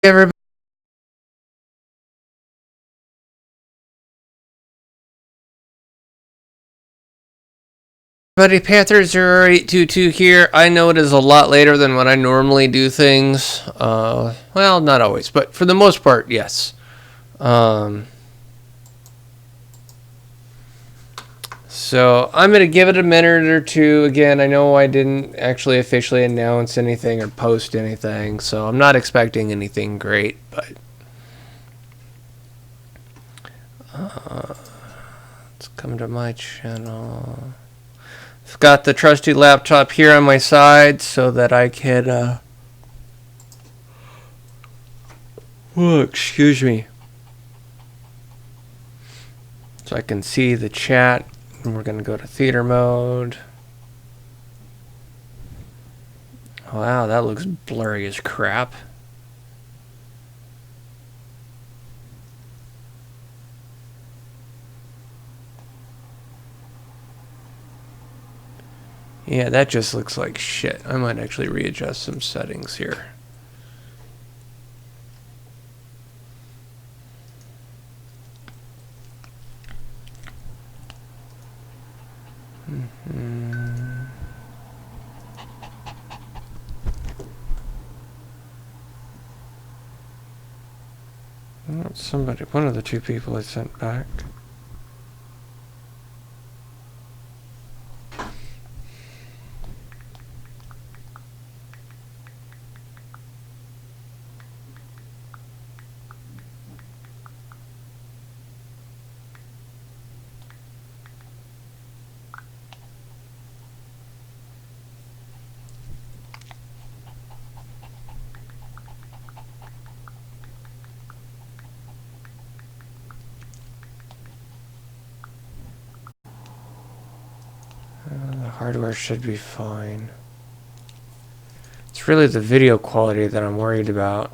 Everybody, Panthers 0822 here. I know it is a lot later than when I normally do things. Well, not always, but for the most part, yes. So I'm going to give it a minute or two. Again, I know I didn't actually officially announce anything or post anything, so I'm not expecting anything great, but let's come to my channel. I've got the trusty laptop here on my side so that I can, excuse me. So I can see the chat. And we're going to go to theater mode. Wow, that looks blurry as crap. Yeah, that just looks like shit. I might actually readjust some settings here. Somebody, one of the two people I sent back. The hardware should be fine. It's really the video quality that I'm worried about.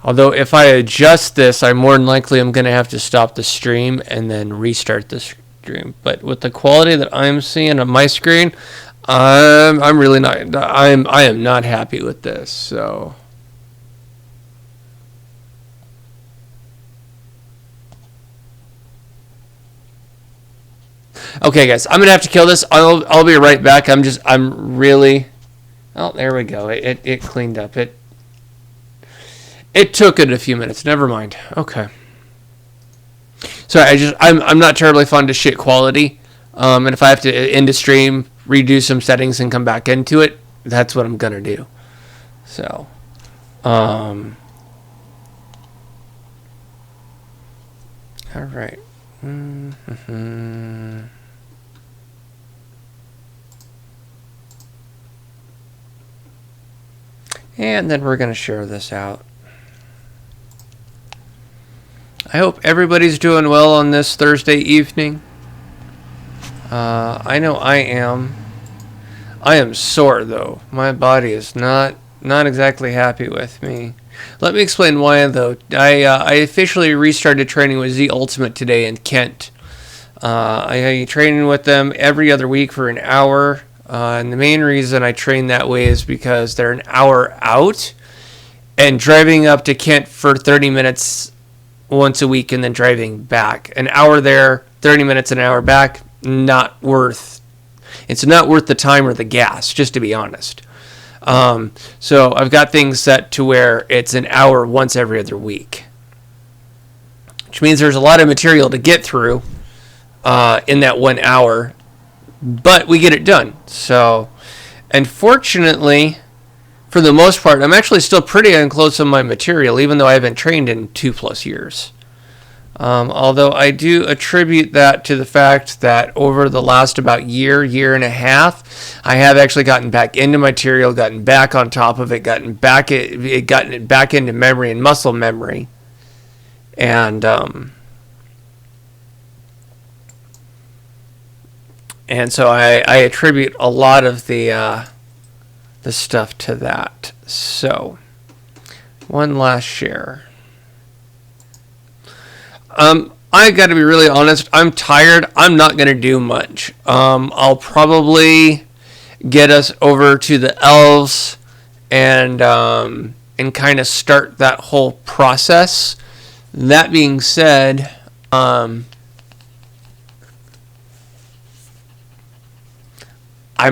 Although if I adjust this, I more than likely am going to have to stop the stream and then restart the stream. But with the quality that I'm seeing on my screen, I'm really not. I am not happy with this. So. Okay, guys, I'm gonna have to kill this. I'll be right back. I'm really. Oh, there we go. It cleaned up. It took it a few minutes. Never mind. Okay. Sorry, I'm not terribly fond of shit quality. And if I have to end a stream, redo some settings, and come back into it, that's what I'm gonna do. So, all right. And then we're gonna share this out. I hope everybody's doing well on this Thursday evening. I know I am. I am sore though. My body is not exactly happy with me. Let me explain why though. I officially restarted training with Z Ultimate today in Kent. I train with them every other week for an hour. And the main reason I train that way is because they're an hour out. And driving up to Kent for 30 minutes once a week and then driving back. An hour there, 30 minutes an hour back, it's not worth the time or the gas, just to be honest. So I've got things set to where it's an hour once every other week. Which means there's a lot of material to get through in that 1 hour. But we get it done. So, and fortunately, for the most part, I'm actually still pretty close on my material, even though I haven't trained in 2+ years. Although I do attribute that to the fact that over the last about year and a half, I have actually gotten back into material, gotten back on top of it, gotten it back into memory and muscle memory. And so I attribute a lot of the stuff to that. So, one last share. I got to be really honest. I'm tired. I'm not going to do much. I'll probably get us over to the Elves and and kind of start that whole process. That being said, I'm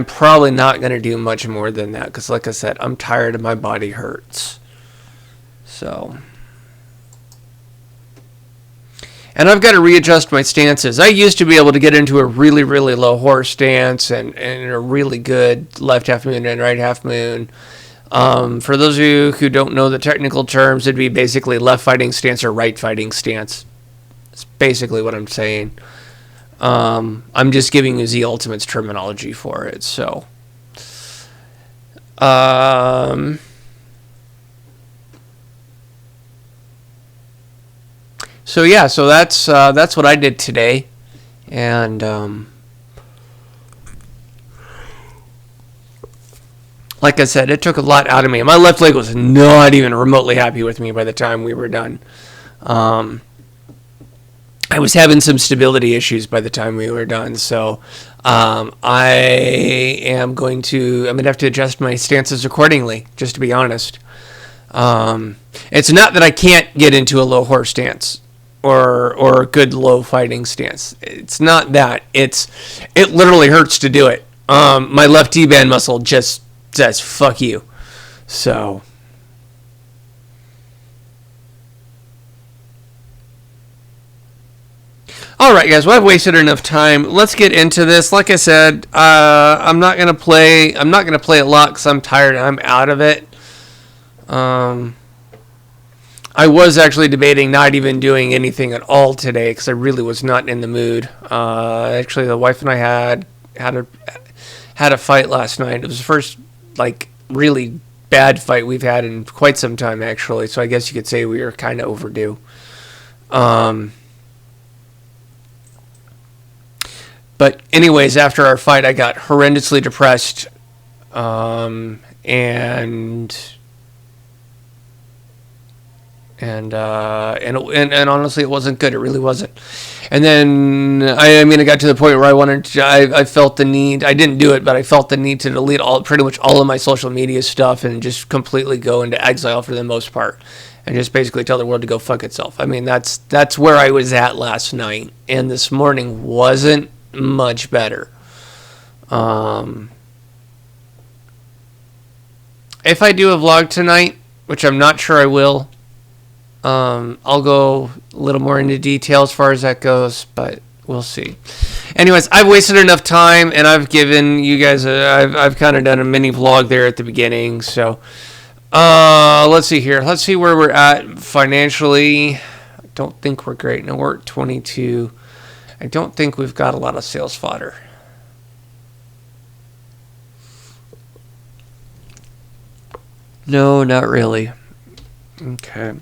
probably not going to do much more than that because, like I said, I'm tired and my body hurts. So, and I've got to readjust my stances. I used to be able to get into a really, really low horse stance and a really good left half moon and right half moon. For those of you who don't know the technical terms, it'd be basically left fighting stance or right fighting stance. That's basically what I'm saying. I'm just giving you Z Ultimate's terminology for it. So, so yeah, so that's what I did today, and like I said, it took a lot out of me. My left leg was not even remotely happy with me by the time we were done. I was having some stability issues by the time we were done, so I'm going to have to adjust my stances accordingly, just to be honest. It's not that I can't get into a low horse stance or a good low fighting stance. It's not that. It literally hurts to do it. My left T-band muscle just says fuck you. So all right, guys. Well, I've wasted enough time. Let's get into this. Like I said, I'm not gonna play a lot because I'm tired and I'm out of it. I was actually debating not even doing anything at all today because I really was not in the mood. Actually, the wife and I had a fight last night. It was the first really bad fight we've had in quite some time, actually. So I guess you could say we were kind of overdue. But anyways, after our fight, I got horrendously depressed, and honestly, it wasn't good. It really wasn't. And then I got to the point where I felt the need. I didn't do it, but I felt the need to delete pretty much all of my social media stuff and just completely go into exile for the most part, and just basically tell the world to go fuck itself. That's where I was at last night, and this morning wasn't much better. If I do a vlog tonight, which I'm not sure I will, I'll go a little more into detail as far as that goes, but we'll see. Anyways, I've wasted enough time, and I've given you guys I've kind of done a mini vlog there at the beginning. So, let's see here. Let's see where we're at financially. I don't think we're great. No, we're at 22. I don't think we've got a lot of sales fodder. No, not really. Okay.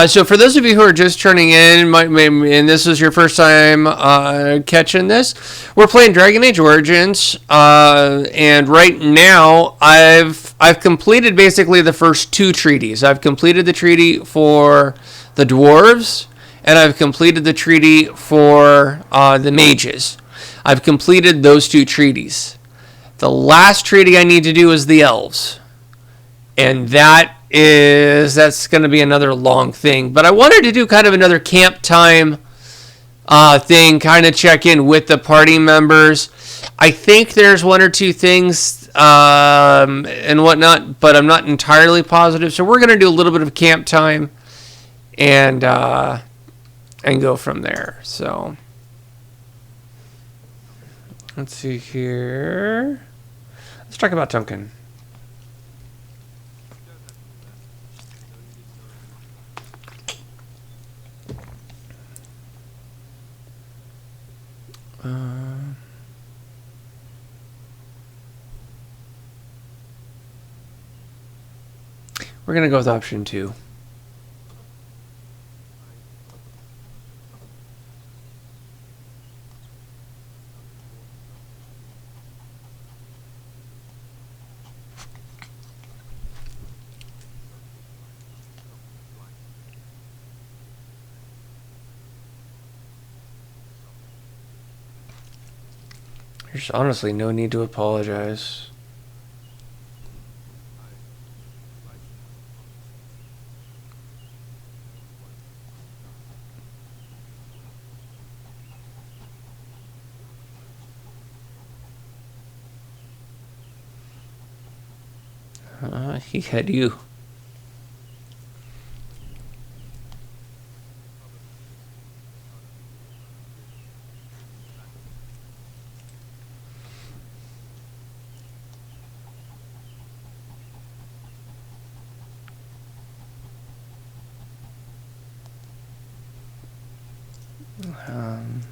So for those of you who are just turning in, and this is your first time catching this, we're playing Dragon Age Origins, and right now I've completed basically the first two treaties. I've completed the treaty for the dwarves, and I've completed the treaty for the mages. I've completed those two treaties. The last treaty I need to do is the elves, and that's going to be another long thing. But I wanted to do kind of another camp time thing, kind of check in with the party members. I think there's one or two things and whatnot, but I'm not entirely positive. So we're going to do a little bit of camp time and go from there. So let's see here. Let's talk about Duncan. We're going to go with option 2. There's honestly no need to apologize. He had you. Um,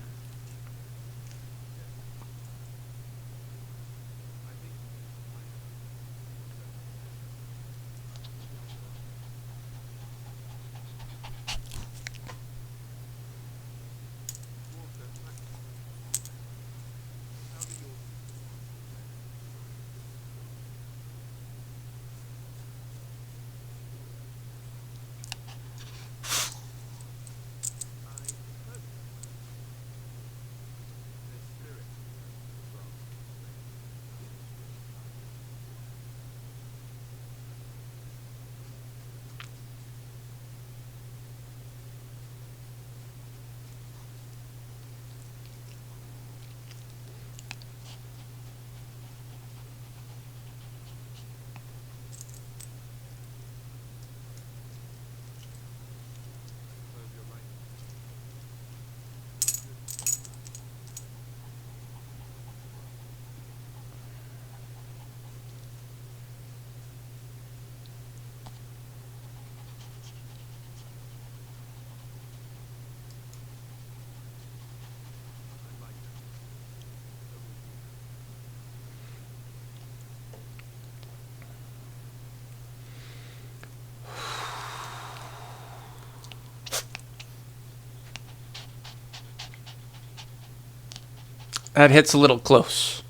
that hits a little close.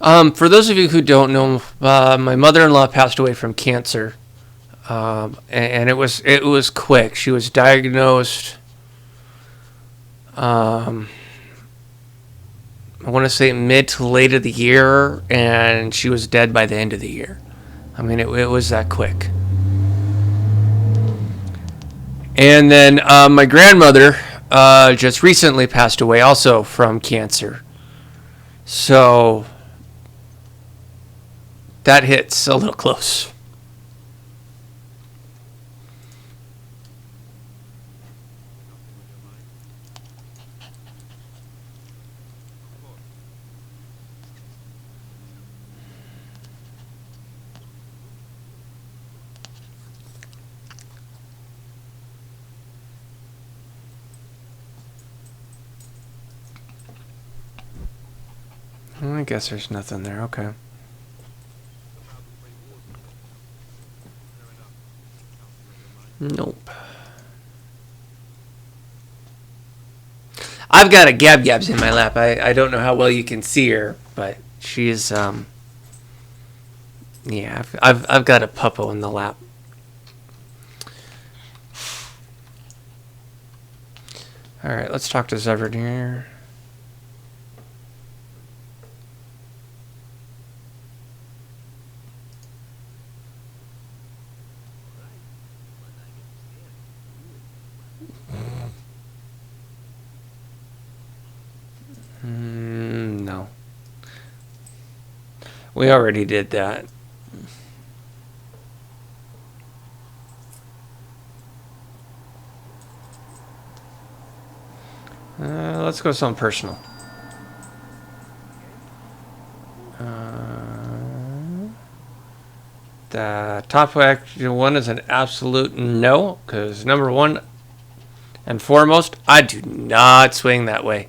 For those of you who don't know, my mother-in-law passed away from cancer, and it was quick. She was diagnosed. I want to say mid to late of the year, and she was dead by the end of the year. I mean, it was that quick. And then my grandmother just recently passed away, also from cancer. So that hits a little close. I guess there's nothing there. Okay. Nope. I've got a Gab Gabs in my lap. I don't know how well you can see her, but she's yeah. I've got a puppo in the lap. All right, let's talk to Zevran here. No. We already did that. Let's go something personal. The top one is an absolute no, because number one and foremost, I do not swing that way.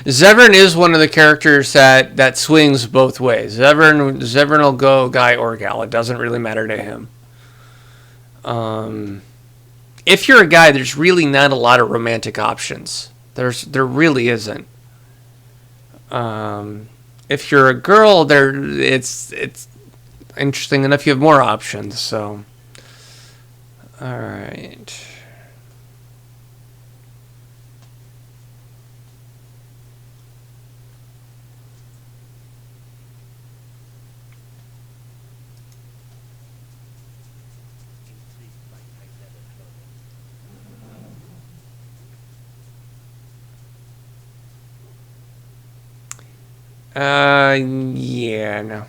Zevran is one of the characters that swings both ways. Zevran will go guy or gal. It doesn't really matter to him. If you're a guy, there's really not a lot of romantic options. There really isn't. If you're a girl, it's interesting enough. You have more options. So, all right. Yeah, no.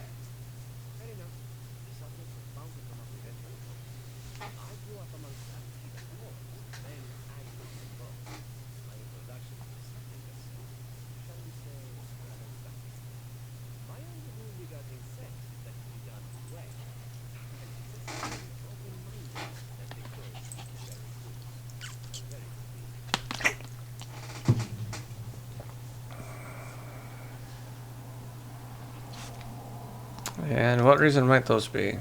And what reason might those be?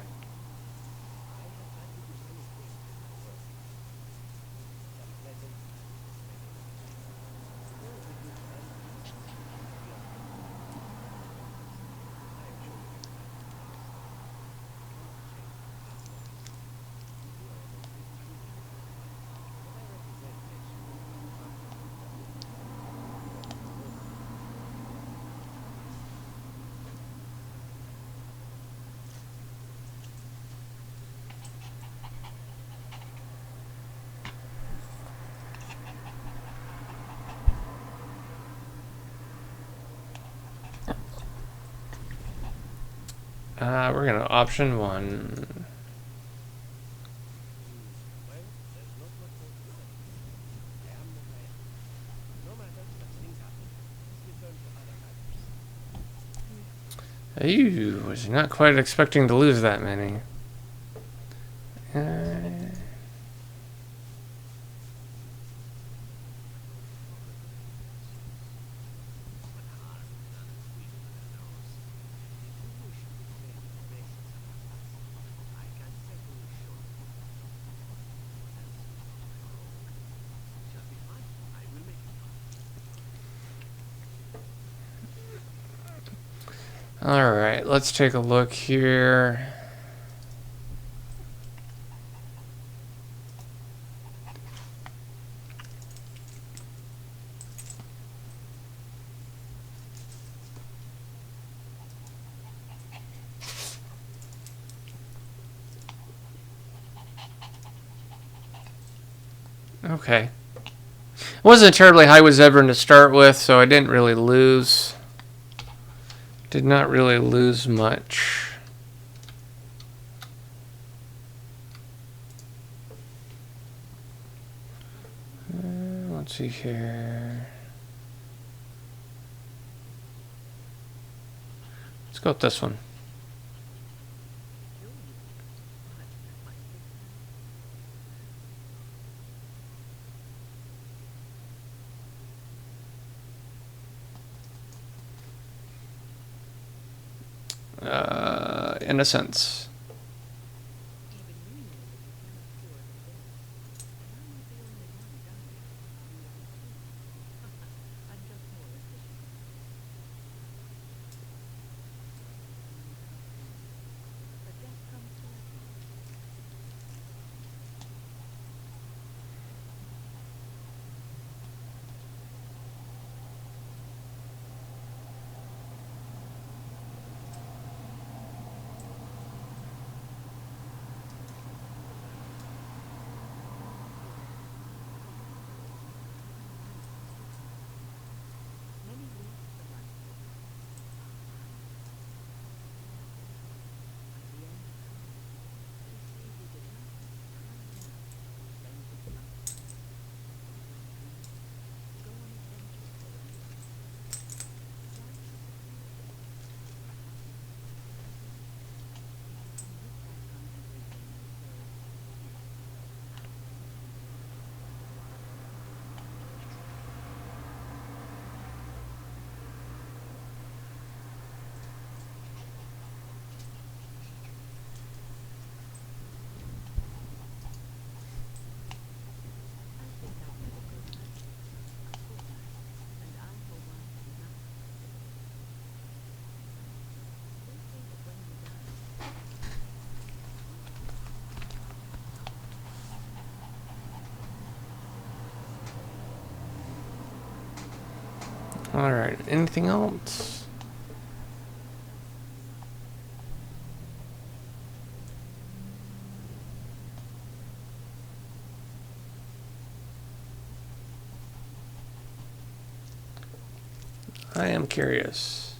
We're gonna option one. Ew, was not quite expecting to lose that many. Alright, let's take a look here. Okay. It wasn't terribly high with Zevran to start with, so I didn't really lose. Did not really lose much. Let's see here. Let's go with this one. In a sense. Alright, anything else? I am curious.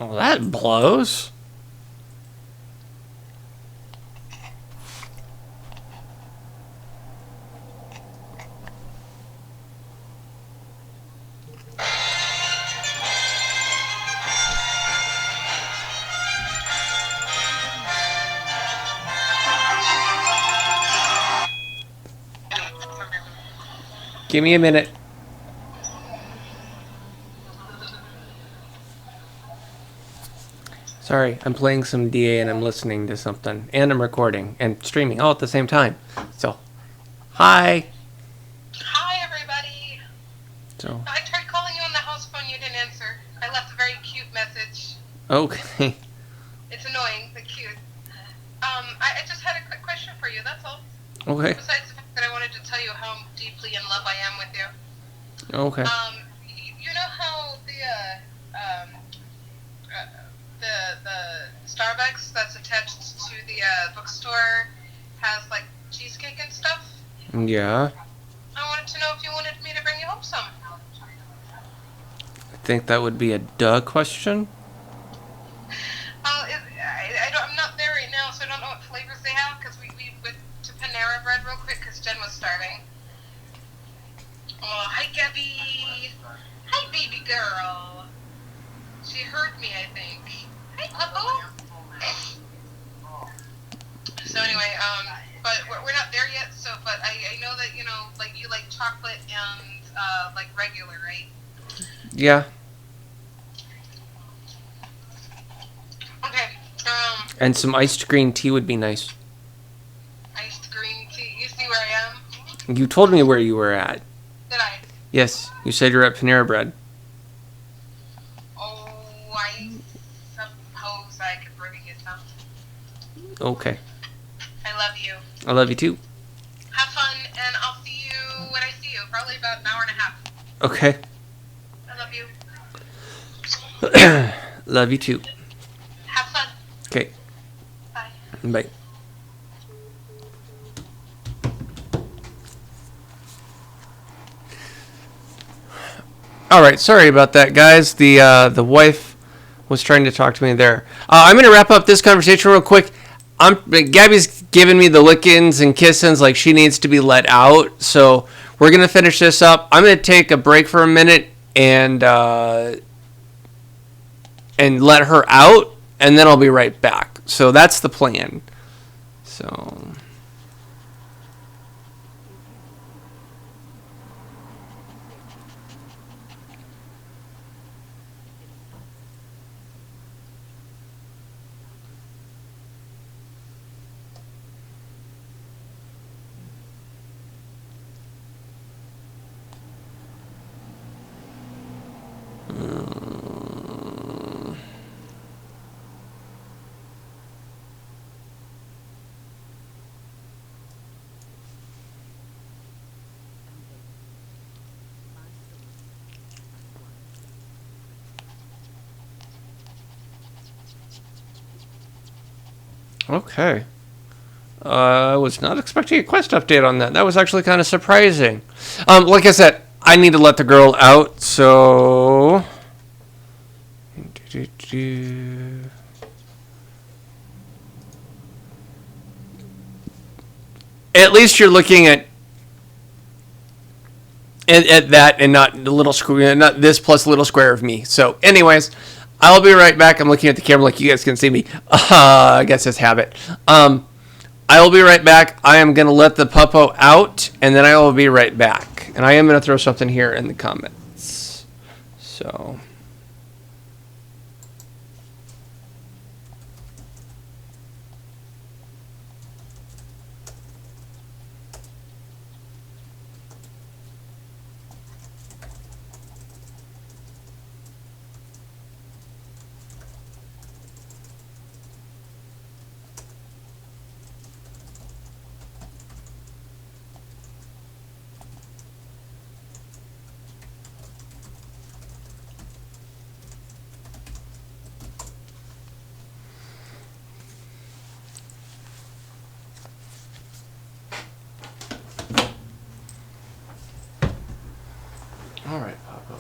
Oh, that blows. Give me a minute. Sorry, I'm playing some DA and I'm listening to something. And I'm recording and streaming all at the same time. So, hi. Hi, everybody. So, I tried calling you on the house phone. You didn't answer. I left a very cute message. okay. It's annoying, but cute. I just had a quick question for you. That's all. Okay. Besides the fact that I wanted to tell you how deeply in love I am with you. Okay. You know how the Starbucks that's attached to the bookstore has like cheesecake and stuff? Yeah. I wanted to know if you wanted me to bring you home some. I think that would be a duh question. I'm not there right now, so I don't know what flavors they have, because we went to Panera Bread real quick because Jen was starving. Oh, hi, Gabby. Hi, baby girl. She heard me, I think. Hi, Puppo. So anyway, but we're not there yet, so, but I know that, you know, like, you like chocolate and, like, regular, right? Yeah. Okay, And some iced green tea would be nice. iced green tea. You see where I am? You told me where you were at. Did I? Yes, you said you're at Panera Bread. Oh, I suppose I could bring you some. Okay. I love you. I love you too. Have fun, and I'll see you when I see you. Probably about an hour and a half. Okay. I love you. Love you too. Have fun. Okay. Bye. Bye. All right, sorry about that, guys. The wife was trying to talk to me there. I'm gonna wrap up this conversation real quick. Gabby's giving me the lickings and kissings like she needs to be let out. So we're gonna finish this up. I'm gonna take a break for a minute and let her out, and then I'll be right back. So that's the plan. So. Okay. I was not expecting a quest update on that. That was actually kind of surprising. Like I said, I need to let the girl out, so... At least you're looking at at that, and not the little square, not this plus little square of me. So, anyways, I'll be right back. I'm looking at the camera like you guys can see me. I guess it's habit. I will be right back. I am going to let the puppo out, and then I will be right back. And I am going to throw something here in the comments. So. All right, Papa.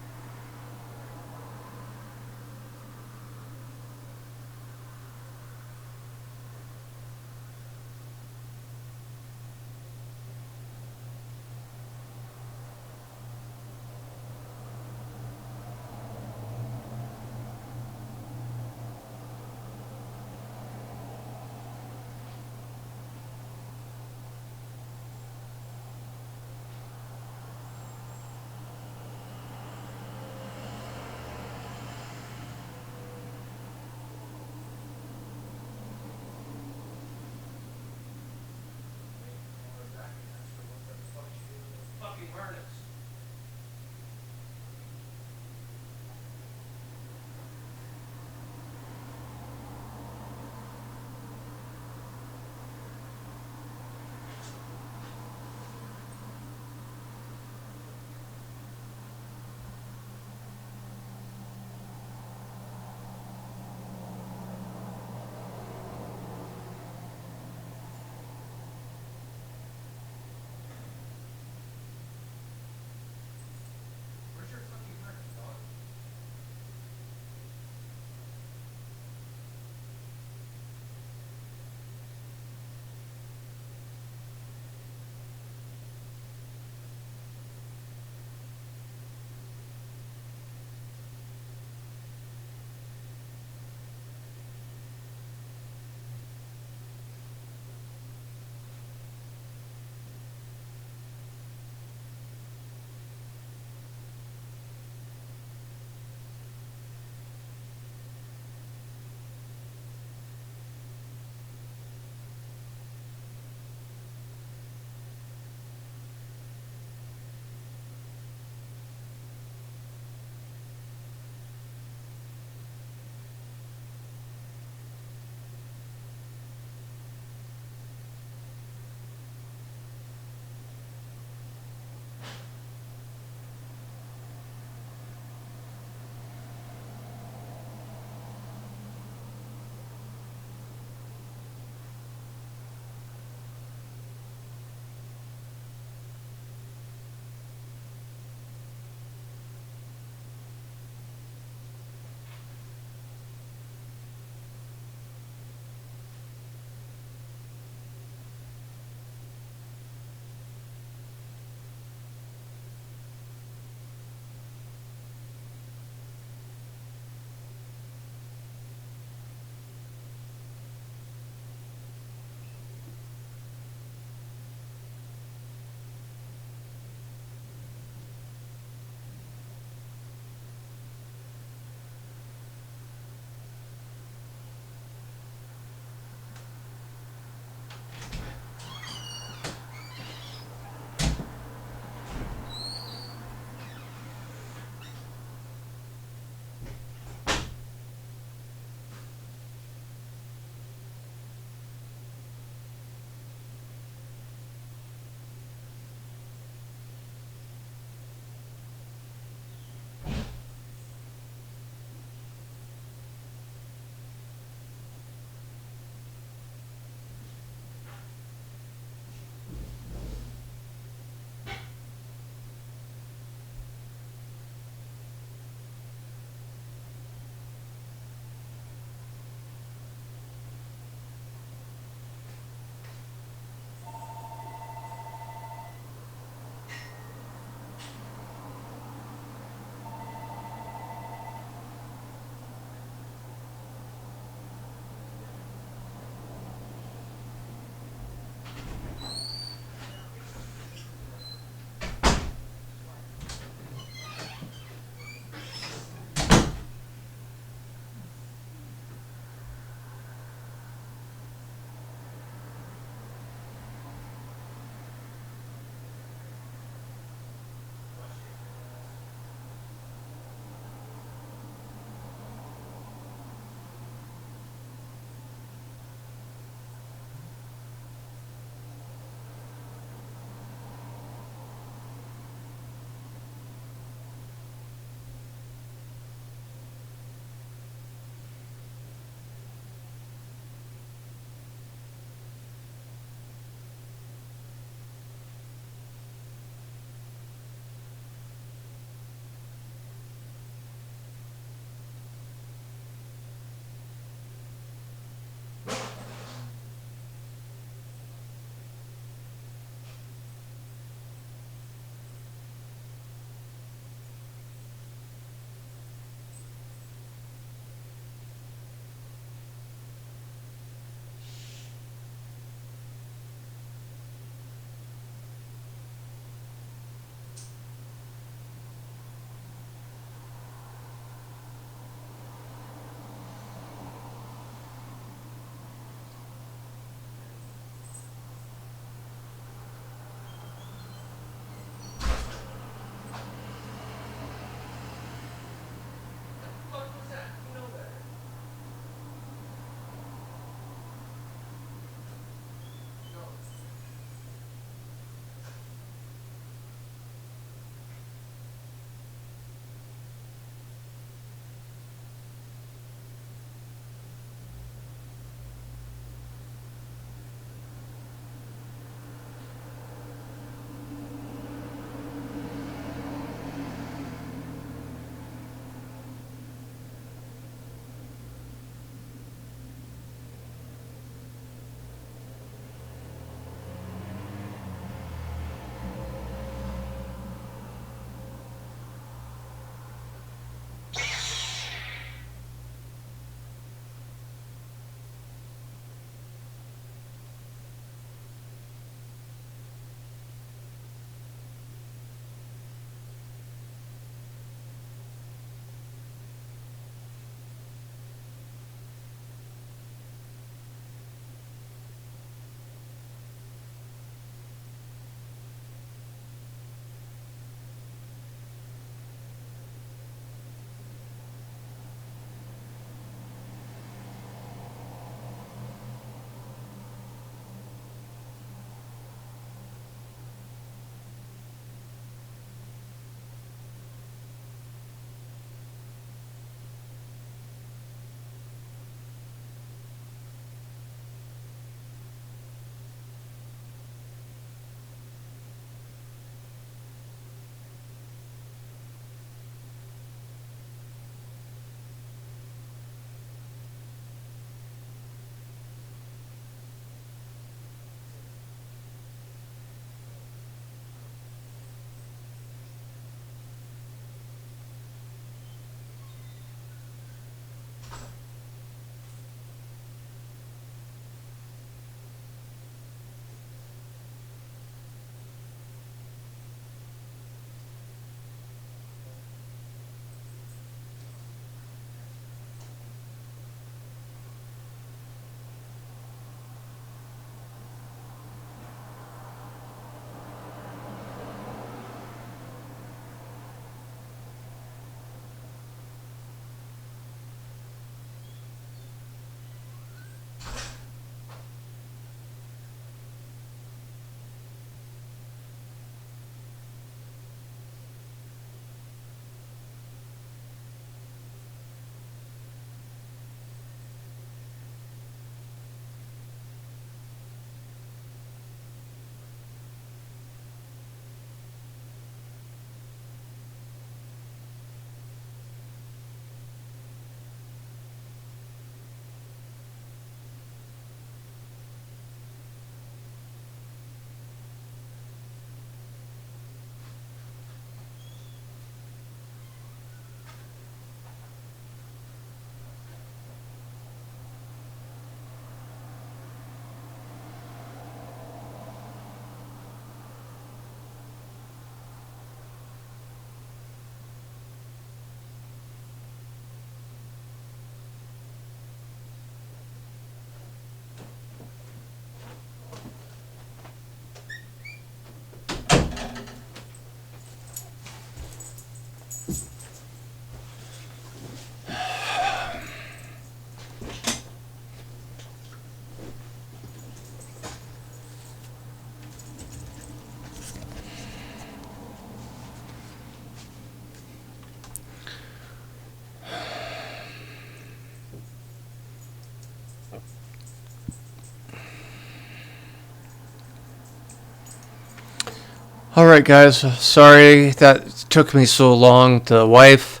Alright, guys. Sorry that took me so long. The wife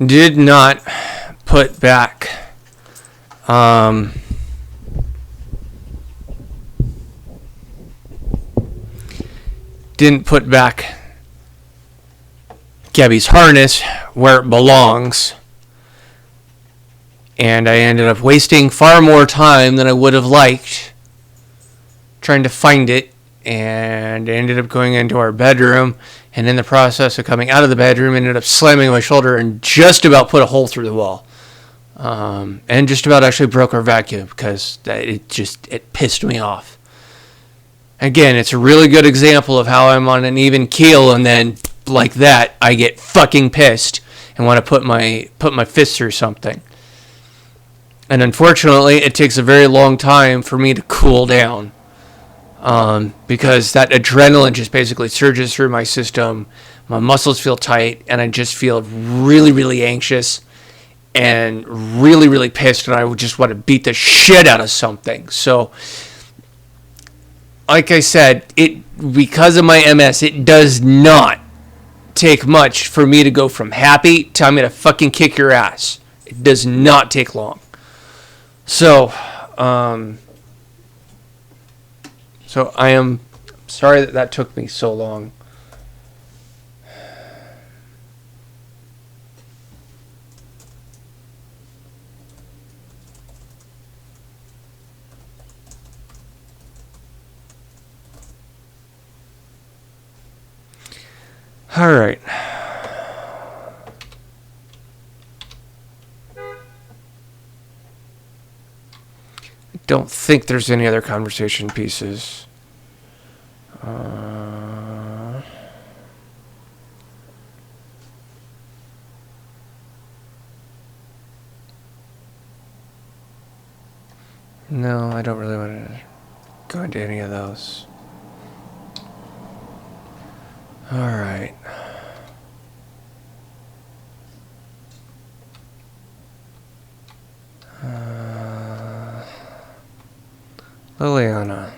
did not put back. Didn't put back Gabby's harness where it belongs. And I ended up wasting far more time than I would have liked trying to find it. And I ended up going into our bedroom. And in the process of coming out of the bedroom, ended up slamming my shoulder and just about put a hole through the wall. And just about actually broke our vacuum because it pissed me off. Again, it's a really good example of how I'm on an even keel, and then like that, I get fucking pissed and want to put my fist through something. And unfortunately, it takes a very long time for me to cool down, because that adrenaline just basically surges through my system. My muscles feel tight, and I just feel really, really anxious and really, really pissed, and I would just want to beat the shit out of something. So, like I said, because of my MS, it does not take much for me to go from happy to I'm gonna fucking kick your ass. It does not take long. So I am sorry that took me so long. All right. Don't think there's any other conversation pieces. No, I don't really want to go into any of those. All right. Liliana.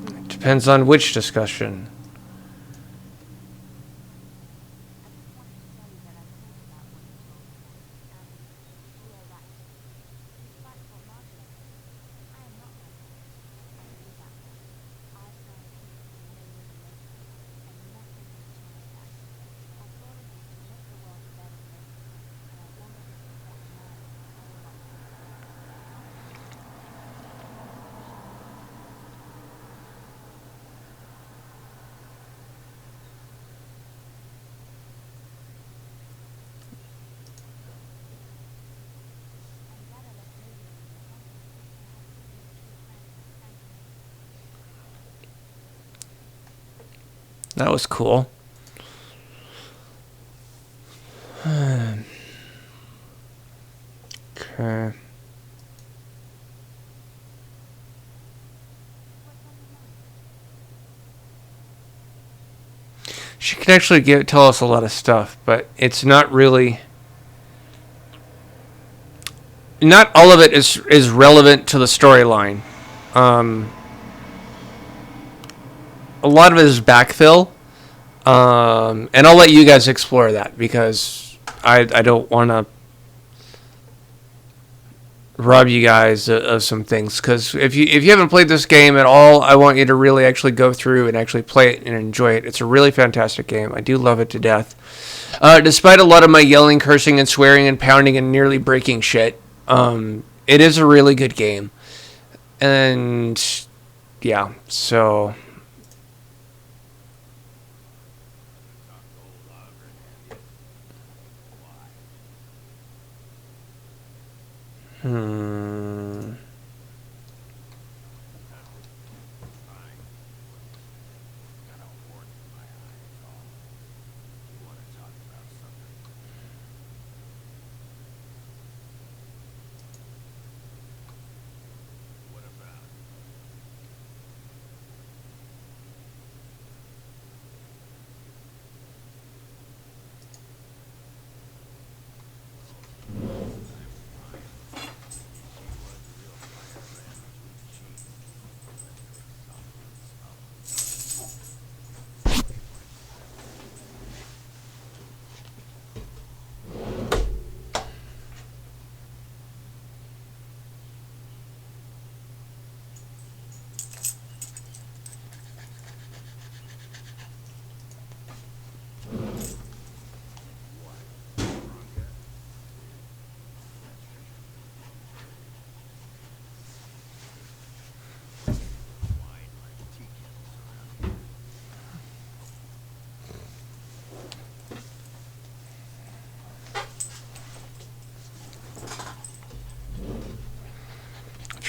It depends on which discussion. That was cool. Okay. She can actually tell us a lot of stuff, but it's not really. Not all of it is relevant to the storyline. A lot of it is backfill, and I'll let you guys explore that because I don't want to rob you guys of some things. Because if you haven't played this game at all, I want you to really actually go through and actually play it and enjoy it. It's a really fantastic game. I do love it to death. Despite a lot of my yelling, cursing, and swearing and pounding and nearly breaking shit, it is a really good game. And yeah, so.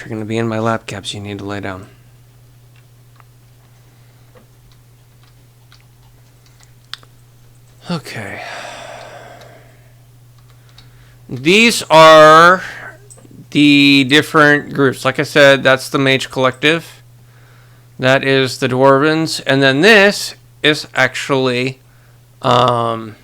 you're going to be in my lap, Caps, you need to lay down. Okay. These are the different groups. Like I said, that's the Mage Collective. That is the Dwarvens. And then this is actually the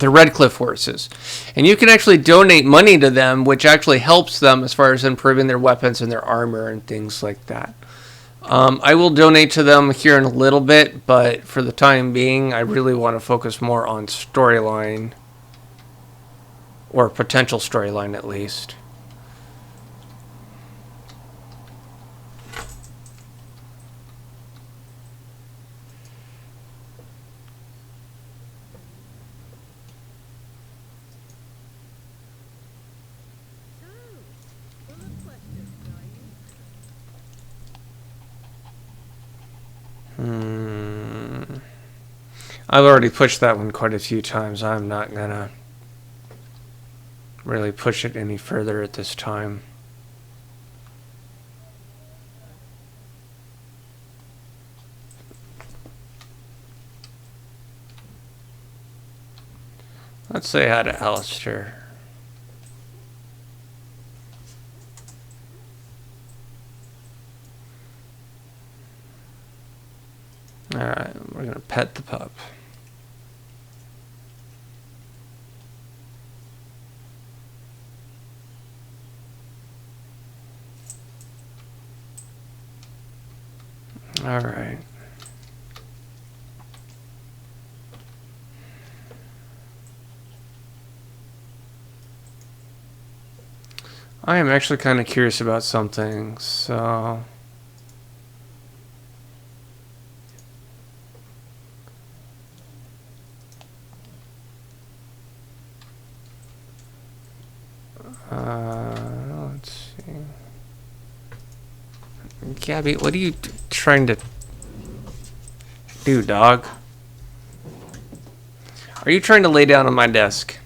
Redcliffe horses. And you can actually donate money to them, which actually helps them as far as improving their weapons and their armor and things like that. I will donate to them here in a little bit, but for the time being, I really want to focus more on storyline, or potential storyline at least. I've already pushed that one quite a few times. I'm not gonna really push it any further at this time. Let's say hi to Alistair. Alright, we're gonna pet the pup. Alright. I am actually kind of curious about something, so... let's see. Gabby, what are you trying to do, dog? Are you trying to lay down on my desk?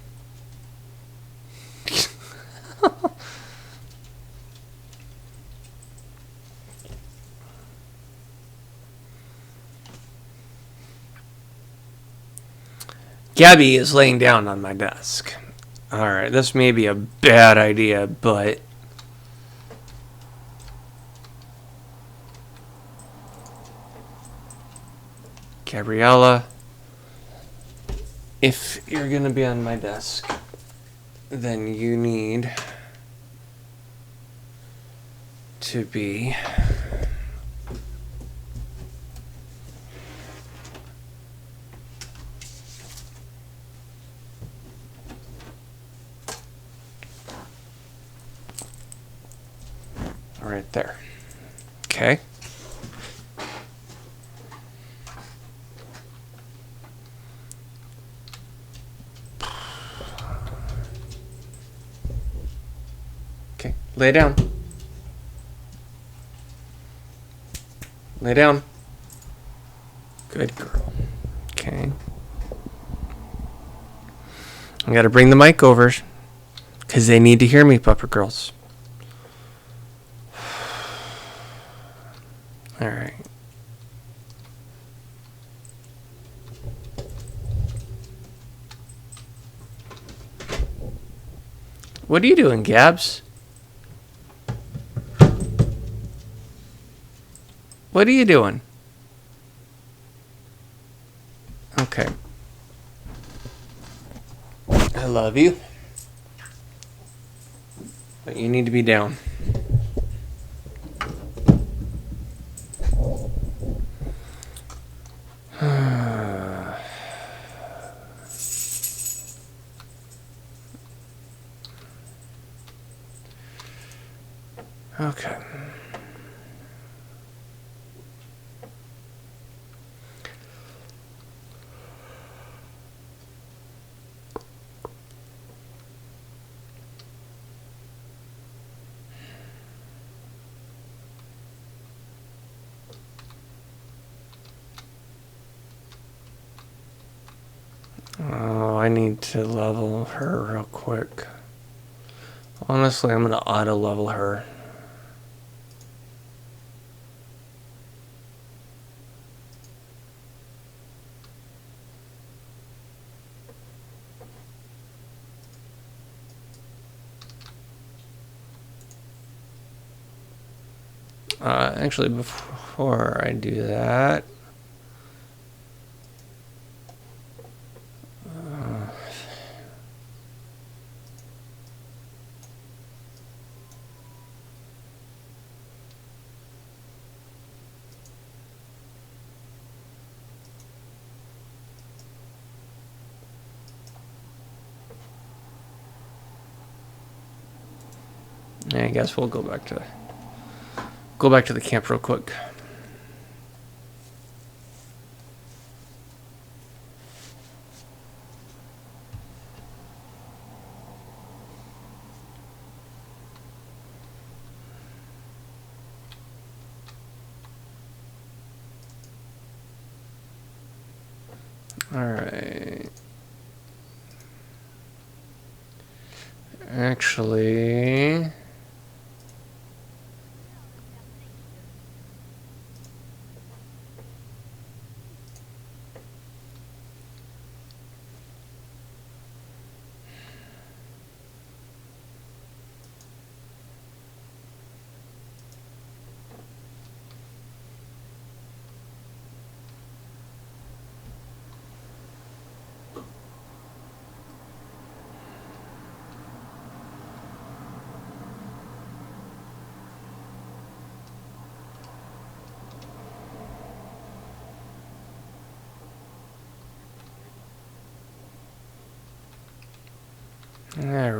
Gabby is laying down on my desk. Alright, this may be a bad idea, but... Gabriella, if you're gonna be on my desk, then you need to be... right there. Okay. Okay, lay down. Lay down. Good girl. Okay. I gotta bring the mic over, because they need to hear me, pupper girls. Alright. What are you doing, Gabs? What are you doing? Okay. I love you. But you need to be down. Okay. Oh, I need to level her real quick. Honestly, I'm gonna auto level her. Actually, before I do that, I guess we'll go back to the camp real quick. All right. Actually,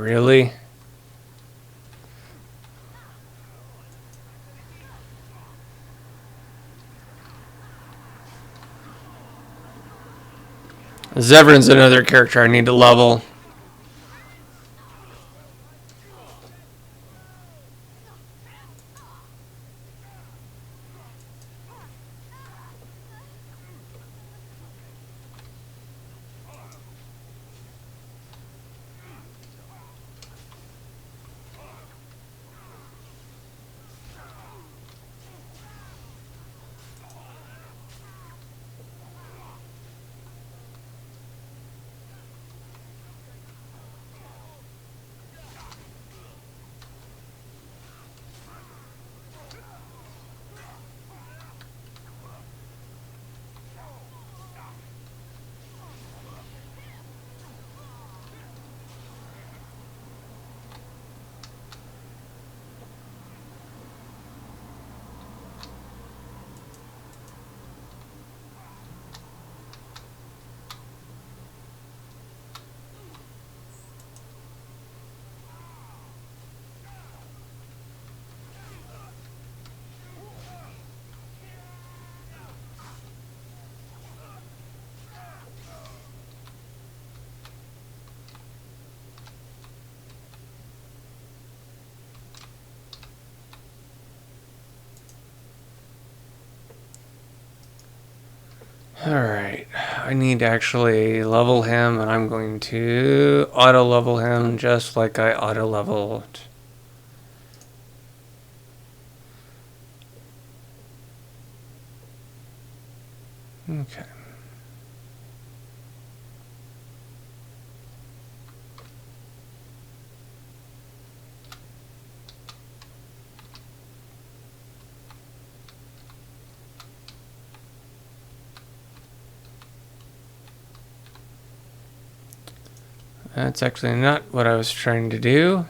really? Zevran's another character I need to level. Alright, I need to actually level him, and I'm going to auto level him just like I auto leveled. Okay. That's actually not what I was trying to do.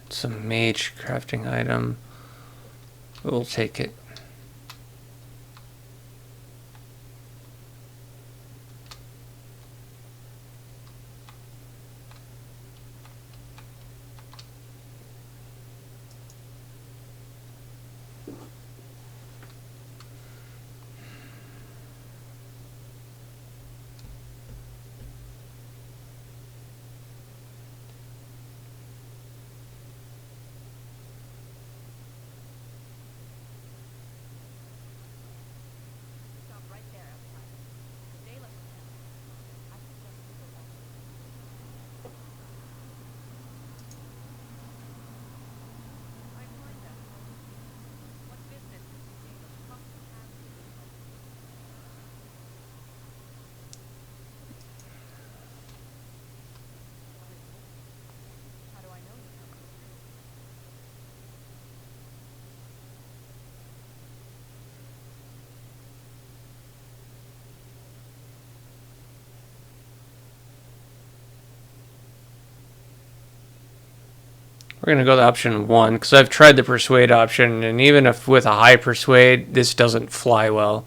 It's a mage crafting item. We'll take it. We're going to go to option 1, because I've tried the persuade option, and even if with a high persuade, this doesn't fly well.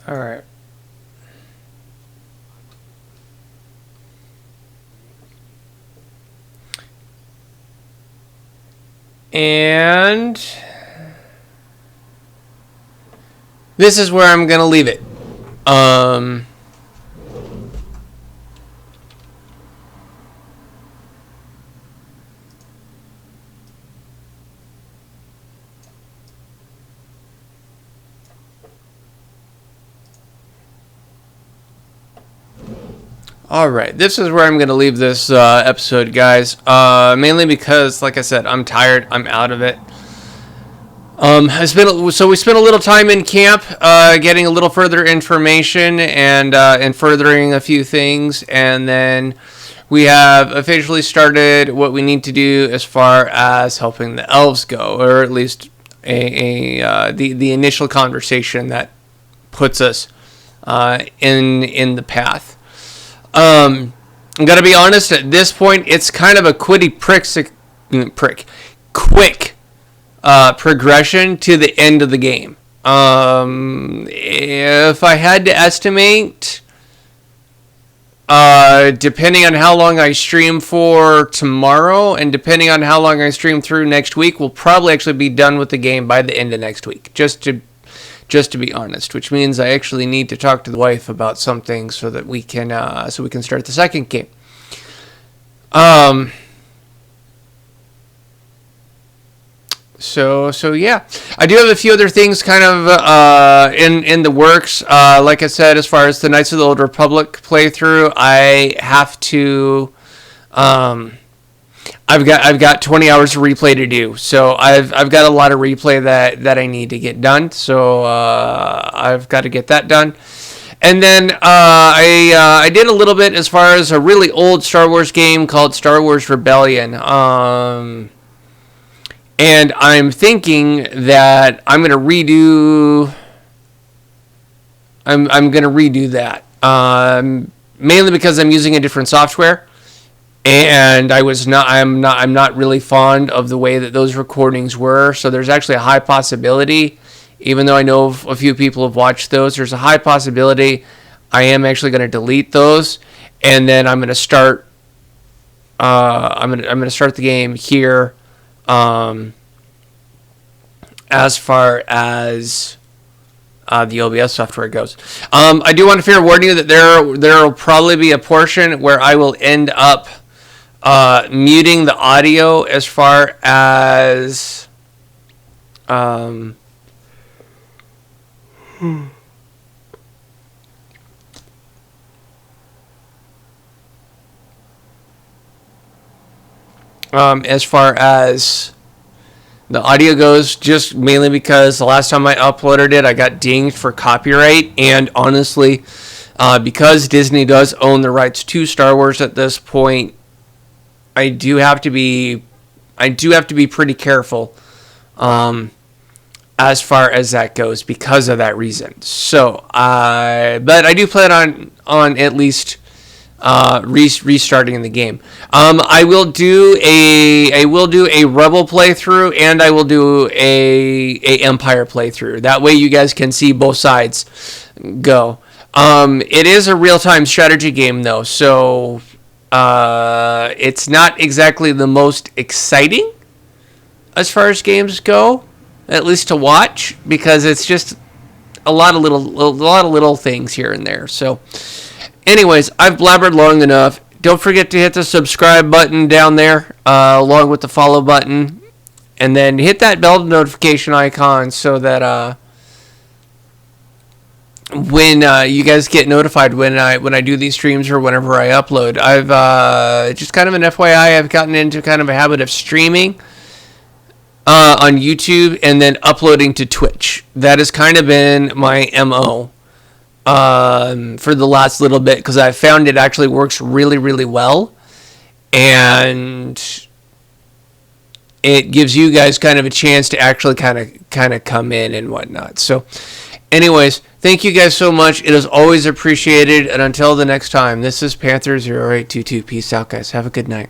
All right. And this is where I'm going to leave it. All right, this is where I'm going to leave this episode, guys. Mainly because, like I said, I'm tired. I'm out of it. So we spent a little time in camp, getting a little further information and furthering a few things, and then we have officially started what we need to do as far as helping the elves go, or at least the initial conversation that puts us in the path. I'm gonna be honest. At this point, it's kind of a quick progression to the end of the game. If I had to estimate, depending on how long I stream for tomorrow, and depending on how long I stream through next week, we'll probably actually be done with the game by the end of next week. Just to be honest, which means I actually need to talk to the wife about something so that we can start the second game. So yeah, I do have a few other things kind of in the works. Like I said, as far as the Knights of the Old Republic playthrough, I have to. I've got 20 hours of replay to do, so I've got a lot of replay that I need to get done. So I've got to get that done, and then I did a little bit as far as a really old Star Wars game called Star Wars Rebellion. And I'm thinking that I'm gonna redo that, mainly because I'm using a different software. And I'm not really fond of the way that those recordings were. So there's actually a high possibility, even though I know a few people have watched those, there's a high possibility I am actually going to delete those, and then I'm going to start. I'm going to start the game here. As far as the OBS software goes, I do want to fair warn you that there will probably be a portion where I will end up muting the audio as far as the audio goes, just mainly because the last time I uploaded it, I got dinged for copyright, and honestly, because Disney does own the rights to Star Wars at this point, I do have to be pretty careful as far as that goes because of that reason. So, but I do plan on at least restarting the game. I will do a Rebel playthrough, and I will do a Empire playthrough. That way, you guys can see both sides go. It is a real-time strategy game, though, so it's not exactly the most exciting as far as games go, at least to watch, because it's just a lot of little things here and there. So, anyways, I've blabbered long enough. Don't forget to hit the subscribe button down there, along with the follow button, and then hit that bell notification icon so that when you guys get notified when I do these streams or whenever I upload. I've just kind of an FYI, I've gotten into kind of a habit of streaming on YouTube and then uploading to Twitch. That has kind of been my MO for the last little bit, because I found it actually works really, really well, and it gives you guys kind of a chance to actually kind of come in and whatnot. So, anyways, thank you guys so much. It is always appreciated. And until the next time, this is Panther0822. Peace out, guys. Have a good night.